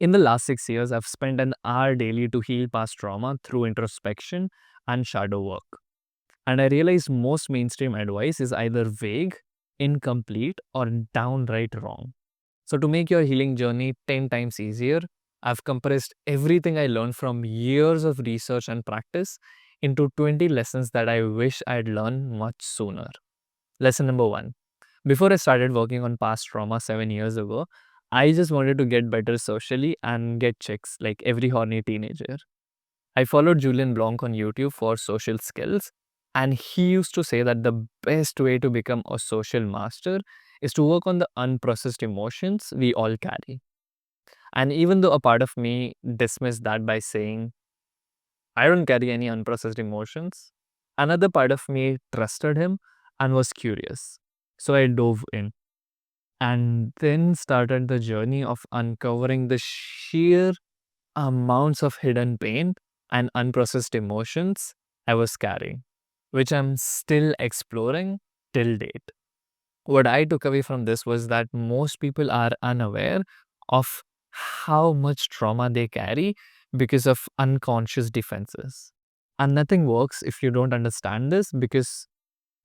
In the last 6 years, I've spent an hour daily to heal past trauma through introspection and shadow work. And I realized most mainstream advice is either vague, incomplete, or downright wrong. So, to make your healing journey 10 times easier, I've compressed everything I learned from years of research and practice into 20 lessons that I wish I'd learned much sooner. Lesson number one: before I started working on past trauma 7 years ago, I just wanted to get better socially and get chicks like every horny teenager. I followed Julian Blanc on YouTube for social skills, and he used to say that the best way to become a social master is to work on the unprocessed emotions we all carry. And even though a part of me dismissed that by saying, I don't carry any unprocessed emotions, another part of me trusted him and was curious. So I dove in and then started the journey of uncovering the sheer amounts of hidden pain and unprocessed emotions I was carrying, which I'm still exploring till date. What I took away from this was that most people are unaware of how much trauma they carry because of unconscious defenses. And nothing works if you don't understand this, because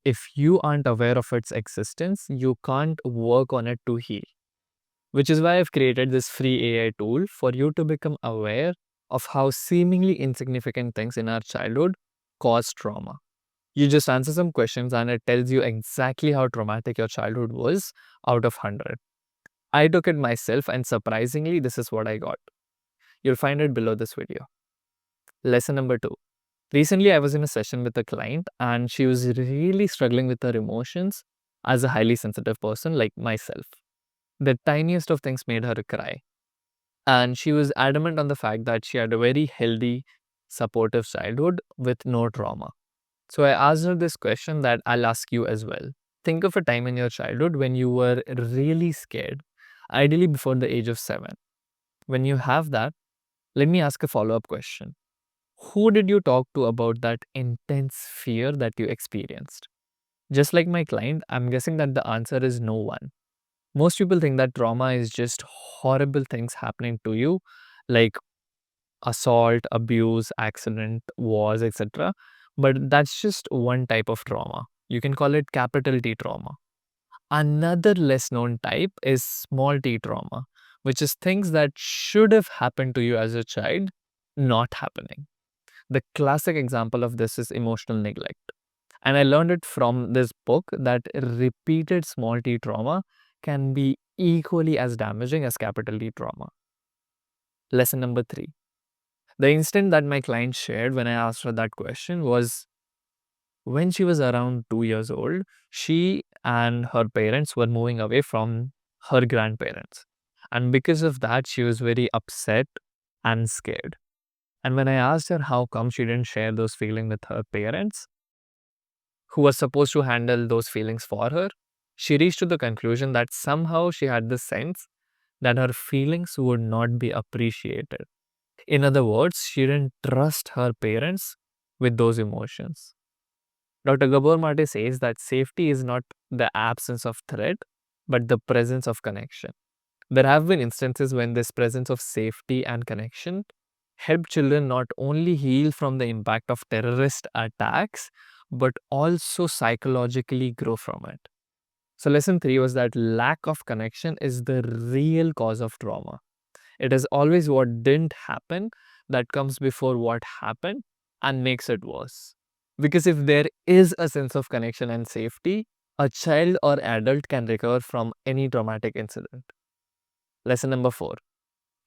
if you aren't aware of its existence, you can't work on it to heal. Which is why I've created this free AI tool for you to become aware of how seemingly insignificant things in our childhood cause trauma. You just answer some questions and it tells you exactly how traumatic your childhood was out of 100. I took it myself and surprisingly, this is what I got. You'll find it below this video. Lesson number two. Recently, I was in a session with a client and she was really struggling with her emotions as a highly sensitive person like myself. The tiniest of things made her cry. And she was adamant on the fact that she had a very healthy, supportive childhood with no trauma. So I asked her this question that I'll ask you as well. Think of a time in your childhood when you were really scared, ideally before the age of 7. When you have that, let me ask a follow up question. Who did you talk to about that intense fear that you experienced? Just like my client, I'm guessing that the answer is no one. Most people think that trauma is just horrible things happening to you, like assault, abuse, accident, wars, etc. But that's just one type of trauma. You can call it capital T trauma. Another less known type is small t trauma, which is things that should have happened to you as a child, not happening. The classic example of this is emotional neglect. And I learned it from this book that repeated small t trauma can be equally as damaging as capital T trauma. Lesson number three. The instant that my client shared when I asked her that question was when she was around 2 years old. She and her parents were moving away from her grandparents. And because of that, she was very upset and scared. And when I asked her how come she didn't share those feelings with her parents, who was supposed to handle those feelings for her, she reached to the conclusion that somehow she had the sense that her feelings would not be appreciated. In other words, she didn't trust her parents with those emotions. Dr. Gabor Mate says that safety is not the absence of threat, but the presence of connection. There have been instances when this presence of safety and connection help children not only heal from the impact of terrorist attacks, but also psychologically grow from it. So, lesson three was that lack of connection is the real cause of trauma. It is always what didn't happen that comes before what happened and makes it worse. Because if there is a sense of connection and safety, a child or adult can recover from any traumatic incident. Lesson number four.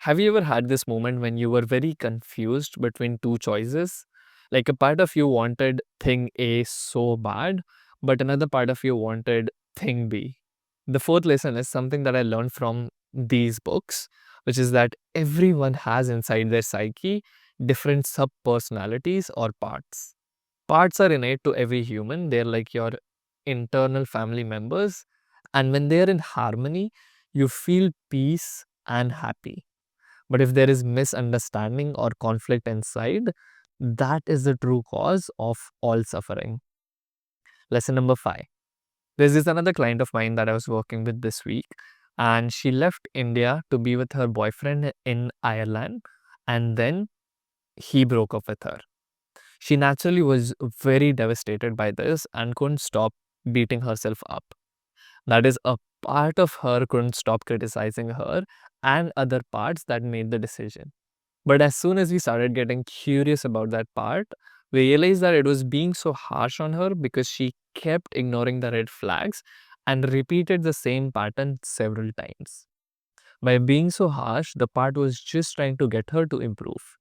Have you ever had this moment when you were very confused between two choices? Like a part of you wanted thing A so bad, but another part of you wanted thing B. The fourth lesson is something that I learned from these books, which is that everyone has inside their psyche different sub personalities or parts. Parts are innate to every human, they're like your internal family members. And when they're in harmony, you feel peace and happy. But if there is misunderstanding or conflict inside, that is the true cause of all suffering. Lesson number five. There's this another client of mine that I was working with this week. and she left India to be with her boyfriend in Ireland, and then he broke up with her. She naturally was very devastated by this and couldn't stop beating herself up. That is, a part of her couldn't stop criticizing her, and other parts that made the decision. But as soon as we started getting curious about that part, we realized that it was being so harsh on her because she kept ignoring the red flags and repeated the same pattern several times. By being so harsh, the part was just trying to get her to improve.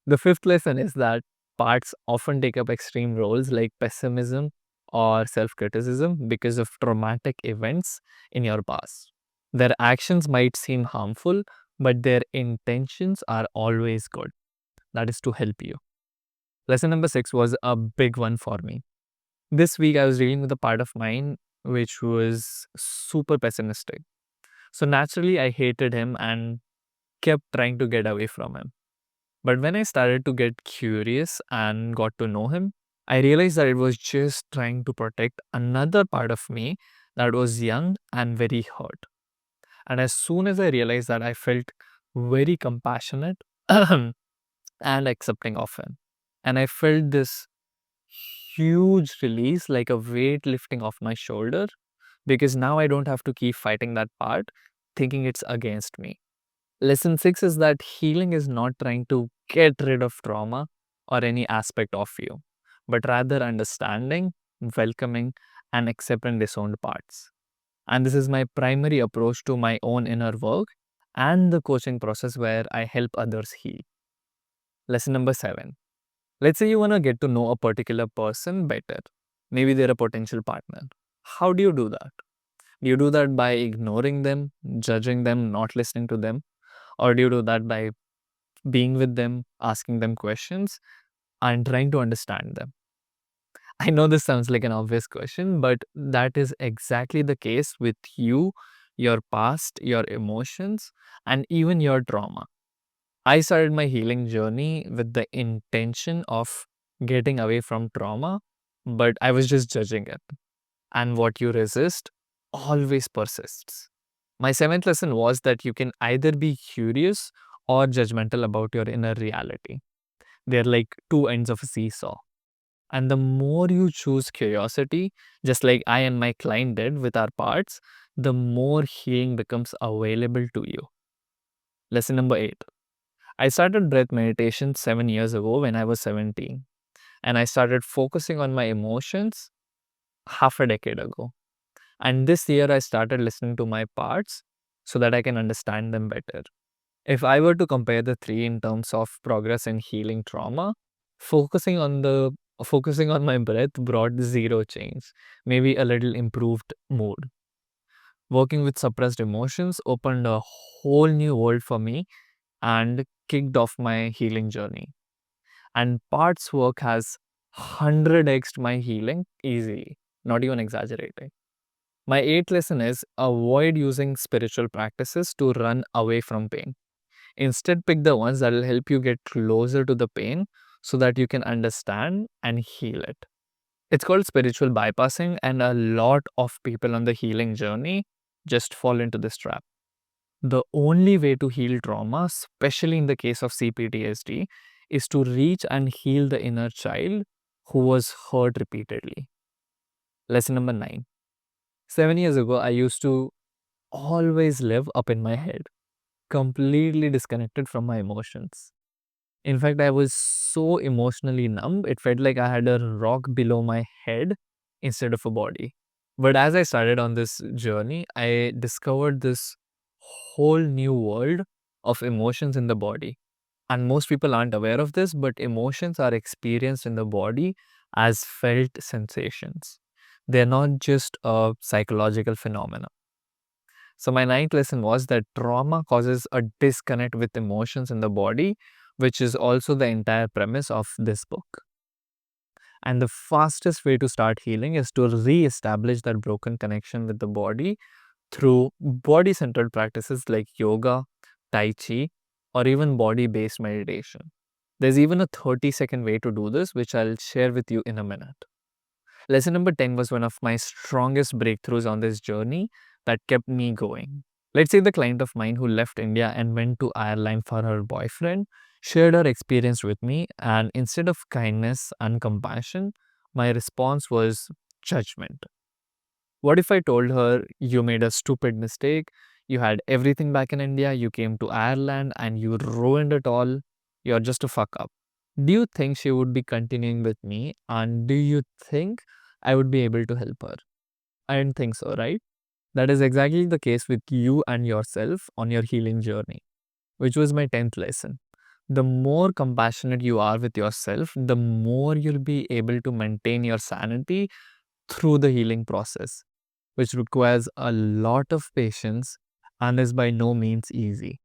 The fifth lesson is that parts often take up extreme roles like pessimism or self criticism because of traumatic events in your past. Their actions might seem harmful, but their intentions are always good. That is to help you. Lesson number 6 was a big one for me. This week, I was dealing with a part of mine which was super pessimistic. So naturally, I hated him and kept trying to get away from him. But when I started to get curious and got to know him, I realized that it was just trying to protect another part of me that was young and very hurt. And as soon as I realized that, I felt very compassionate and accepting of him. And I felt this huge release, like a weight lifting off my shoulder, because now I don't have to keep fighting that part, thinking it's against me. Lesson 6 is that healing is not trying to get rid of trauma or any aspect of you, but rather understanding, welcoming, and accepting disowned parts. And this is my primary approach to my own inner work and the coaching process where I help others heal. Lesson number 7. Let's say you want to get to know a particular person better. Maybe they're a potential partner. How do you do that? Do you do that by ignoring them, judging them, not listening to them? Or do you do that by being with them, asking them questions, and trying to understand them? I know this sounds like an obvious question, but that is exactly the case with you, your past, your emotions, and even your trauma. I started my healing journey with the intention of getting away from trauma, but I was just judging it. And what you resist always persists. My seventh lesson was that you can either be curious or judgmental about your inner reality. They're like two ends of a seesaw. And the more you choose curiosity, just like I and my client did with our parts, the more healing becomes available to you. Lesson number 8. I started breath meditation 7 years ago when I was 17. And I started focusing on my emotions half a decade ago. And this year, I started listening to my parts so that I can understand them better. If I were to compare the three in terms of progress in healing trauma, focusing on the focusing on my breath brought zero change, maybe a little improved mood. Working with suppressed emotions opened a whole new world for me and kicked off my healing journey. And parts work has 100x my healing easily, not even exaggerating. My eighth lesson is avoid using spiritual practices to run away from pain. Instead, pick the ones that will help you get closer to the pain so that you can understand and heal it. It's called spiritual bypassing, and a lot of people on the healing journey just fall into this trap. The only way to heal trauma, especially in the case of CPTSD, is to reach and heal the inner child who was hurt repeatedly. Lesson number 9. 7 years ago, I used to always live up in my head, completely disconnected from my emotions. In fact, I was so emotionally numb, it felt like I had a rock below my head instead of a body. But as I started on this journey, I discovered this whole new world of emotions in the body. And most people aren't aware of this, but emotions are experienced in the body as felt sensations. They're not just a psychological phenomenon. So, my ninth lesson was that trauma causes a disconnect with emotions in the body, which is also the entire premise of this book. And the fastest way to start healing is to re-establish that broken connection with the body through body-centered practices like yoga, tai chi, or even body-based meditation. There's even a 30-second way to do this, which I'll share with you in a minute. Lesson number 10 was one of my strongest breakthroughs on this journey that kept me going. Let's say the client of mine who left India and went to Ireland for her boyfriend shared her experience with me, and instead of kindness and compassion, my response was judgment. What if I told her, you made a stupid mistake, you had everything back in India, you came to Ireland and you ruined it all, you're just a fuck up? Do you think she would be continuing with me, and do you think I would be able to help her? I don't think so, right? That is exactly the case with you and yourself on your healing journey, which was my 10th lesson. The more compassionate you are with yourself, the more you'll be able to maintain your sanity through the healing process, which requires a lot of patience and is by no means easy.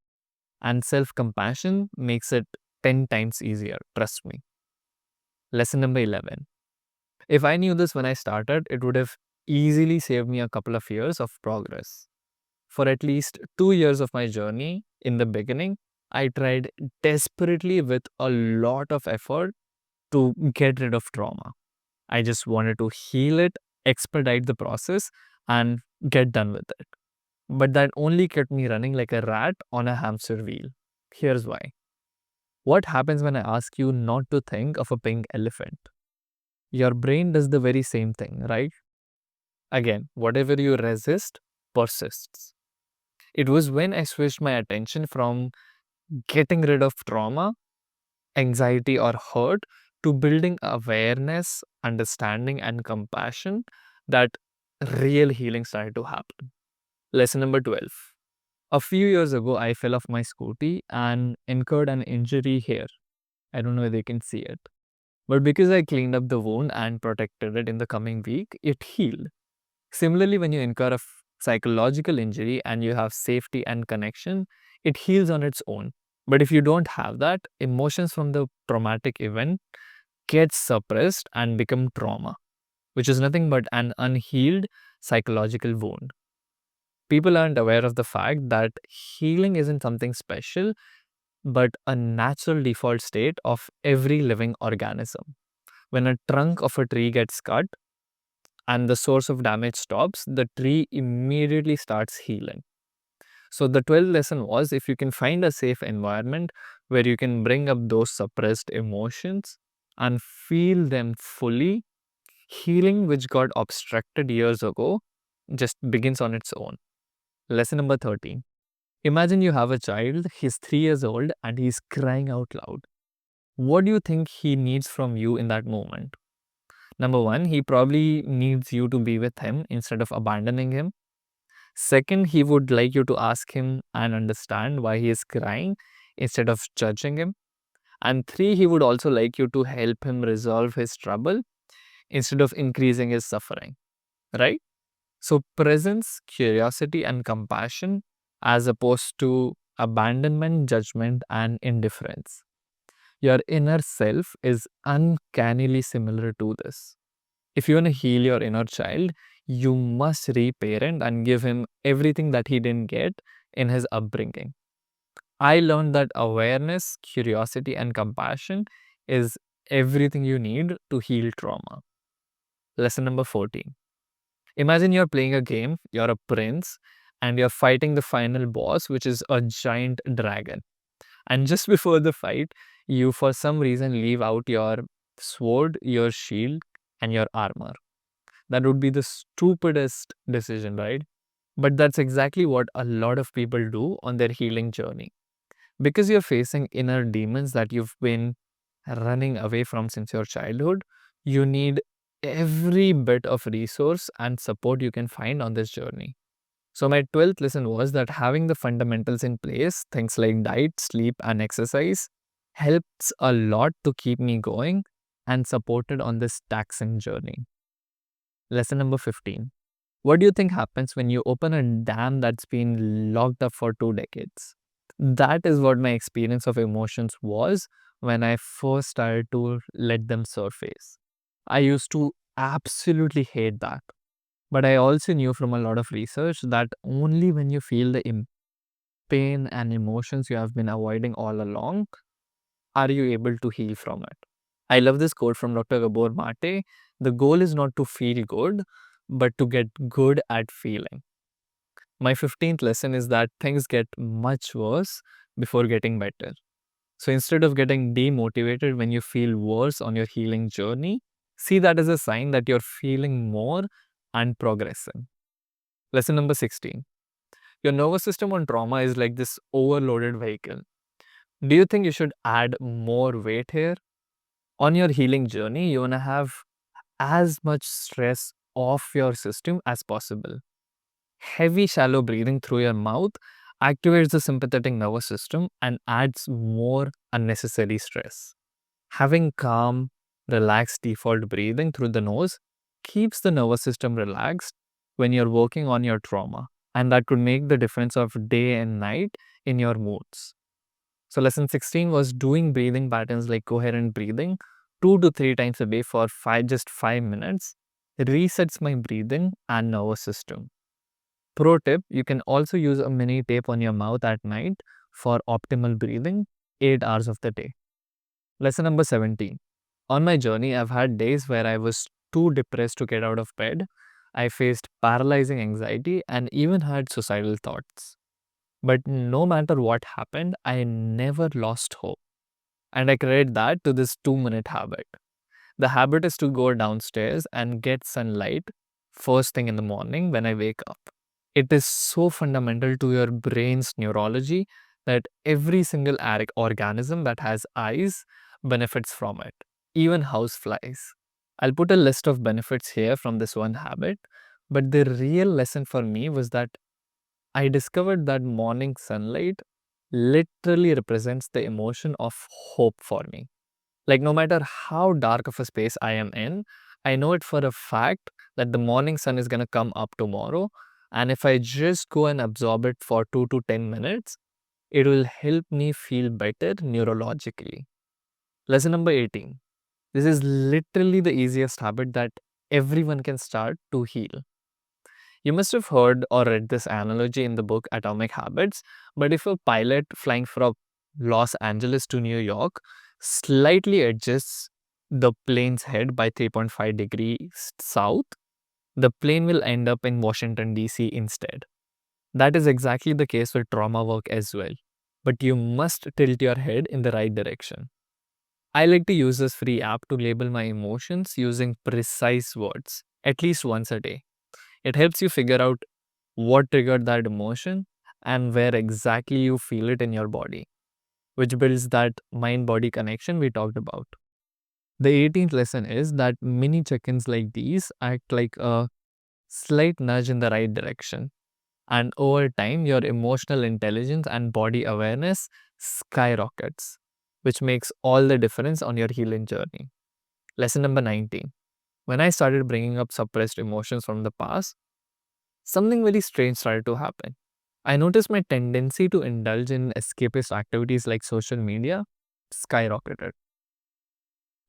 And self compassion makes it 10 times easier, trust me. Lesson number 11. If I knew this when I started, it would have easily saved me a couple of years of progress. For at least 2 years of my journey, in the beginning, I tried desperately with a lot of effort to get rid of trauma. I just wanted to heal it, expedite the process, and get done with it. But that only kept me running like a rat on a hamster wheel. Here's why. What happens when I ask you not to think of a pink elephant? Your brain does the very same thing, right? Again, whatever you resist persists. It was when I switched my attention from getting rid of trauma, anxiety, or hurt to building awareness, understanding, and compassion that real healing started to happen. Lesson number 12. A few years ago, I fell off my scooty and incurred an injury here. I don't know if they can see it. But because I cleaned up the wound and protected it in the coming week, it healed. Similarly, when you incur a psychological injury and you have safety and connection, it heals on its own. But if you don't have that, emotions from the traumatic event get suppressed and become trauma, which is nothing but an unhealed psychological wound. People aren't aware of the fact that healing isn't something special, but a natural default state of every living organism. When a trunk of a tree gets cut and the source of damage stops, the tree immediately starts healing. So, the 12th lesson was, if you can find a safe environment where you can bring up those suppressed emotions and feel them fully, healing which got obstructed years ago just begins on its own. Lesson number 13. Imagine you have a child, he's 3 years old and he's crying out loud. What do you think he needs from you in that moment? Number one, he probably needs you to be with him instead of abandoning him. Second, he would like you to ask him and understand why he is crying instead of judging him. And three, he would also like you to help him resolve his trouble instead of increasing his suffering, right? So, presence, curiosity, and compassion as opposed to abandonment, judgment, and indifference. Your inner self is uncannily similar to this. If you want to heal your inner child, you must reparent and give him everything that he didn't get in his upbringing. I learned that awareness, curiosity, and compassion is everything you need to heal trauma. Lesson number 14. Imagine you're playing a game, you're a prince, and you're fighting the final boss, which is a giant dragon. And just before the fight, you for some reason leave out your sword, your shield, and your armor. That would be the stupidest decision, right? But that's exactly what a lot of people do on their healing journey. Because you're facing inner demons that you've been running away from since your childhood, you need every bit of resource and support you can find on this journey. So, my 12th lesson was that having the fundamentals in place, things like diet, sleep, and exercise, helps a lot to keep me going and supported on this taxing journey. Lesson number 15. What do you think happens when you open a dam that's been locked up for 2 decades? That is what my experience of emotions was when I first started to let them surface. I used to absolutely hate that. But I also knew from a lot of research that only when you feel the pain and emotions you have been avoiding all along are you able to heal from it. I love this quote from Dr. Gabor Mate. The goal is not to feel good, but to get good at feeling. My 15th lesson is that things get much worse before getting better. So instead of getting demotivated when you feel worse on your healing journey, see that as a sign that you're feeling more and progressing. Lesson number 16. Your nervous system on trauma is like this overloaded vehicle. Do you think you should add more weight here? On your healing journey, you want to have as much stress off your system as possible. Heavy, shallow breathing through your mouth activates the sympathetic nervous system and adds more unnecessary stress. Having calm, relaxed default breathing through the nose keeps the nervous system relaxed when you're working on your trauma, and that could make the difference of day and night in your moods. So, lesson 16 was doing breathing patterns like coherent breathing 2 to 3 times a day for just 5 minutes resets my breathing and nervous system. Pro tip, you can also use a mini tape on your mouth at night for optimal breathing 8 hours of the day. Lesson number 17. On my journey, I've had days where I was too depressed to get out of bed. I faced paralyzing anxiety and even had suicidal thoughts. But no matter what happened, I never lost hope. And I credit that to this 2-minute habit. The habit is to go downstairs and get sunlight first thing in the morning when I wake up. It is so fundamental to your brain's neurology that every single organism that has eyes benefits from it, even houseflies. I'll put a list of benefits here from this one habit, but the real lesson for me was that I discovered that morning sunlight literally represents the emotion of hope for me. Like, no matter how dark of a space I am in, I know it for a fact that the morning sun is going to come up tomorrow. And if I just go and absorb it for 2 to 10 minutes, it will help me feel better neurologically. Lesson number 18. This is literally the easiest habit that everyone can start to heal. You must have heard or read this analogy in the book Atomic Habits, but if a pilot flying from Los Angeles to New York slightly adjusts the plane's head by 3.5 degrees south, the plane will end up in Washington, D.C. instead. That is exactly the case with trauma work as well, but you must tilt your head in the right direction. I like to use this free app to label my emotions using precise words, at least once a day. It helps you figure out what triggered that emotion and where exactly you feel it in your body, which builds that mind-body connection we talked about. The 18th lesson is that mini check-ins like these act like a slight nudge in the right direction. And over time, your emotional intelligence and body awareness skyrockets, which makes all the difference on your healing journey. Lesson number 19. When I started bringing up suppressed emotions from the past, something very strange started to happen. I noticed my tendency to indulge in escapist activities like social media skyrocketed.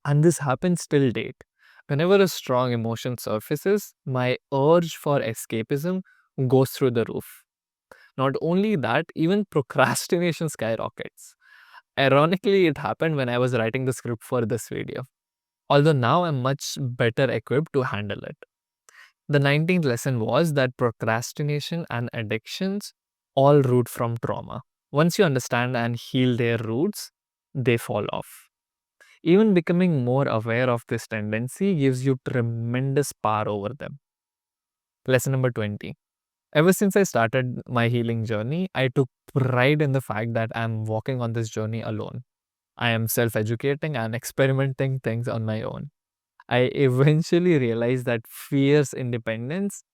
And this happens till date. Whenever a strong emotion surfaces, my urge for escapism goes through the roof. Not only that, even procrastination skyrockets. Ironically, it happened when I was writing the script for this video. Although now I'm much better equipped to handle it. The 19th lesson was that procrastination and addictions all root from trauma. Once you understand and heal their roots, they fall off. Even becoming more aware of this tendency gives you tremendous power over them. Lesson number 20. Ever since I started my healing journey, I took pride in the fact that I'm walking on this journey alone. I am self educating and experimenting things on my own. I eventually realized that fierce independence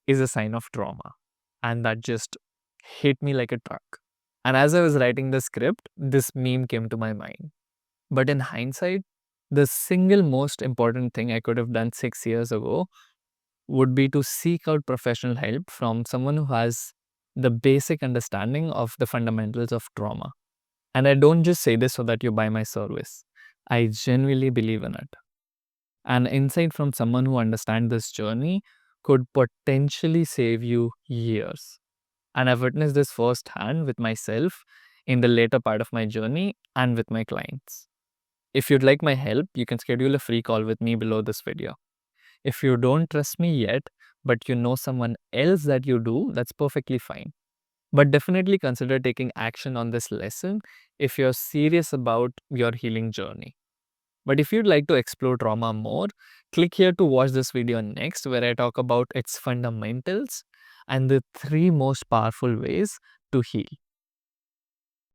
is a sign of trauma, and that just hit me like a truck. And as I was writing the script, this meme came to my mind. But in hindsight, the single most important thing I could have done 6 years ago would be to seek out professional help from someone who has the basic understanding of the fundamentals of trauma. And I don't just say this so that you buy my service. I genuinely believe in it. An insight from someone who understands this journey could potentially save you years. And I've witnessed this firsthand with myself in the later part of my journey and with my clients. If you'd like my help, you can schedule a free call with me below this video. If you don't trust me yet, but you know someone else that you do, that's perfectly fine. But definitely consider taking action on this lesson if you're serious about your healing journey. But if you'd like to explore trauma more, click here to watch this video next, where I talk about its fundamentals and the 3 most powerful ways to heal.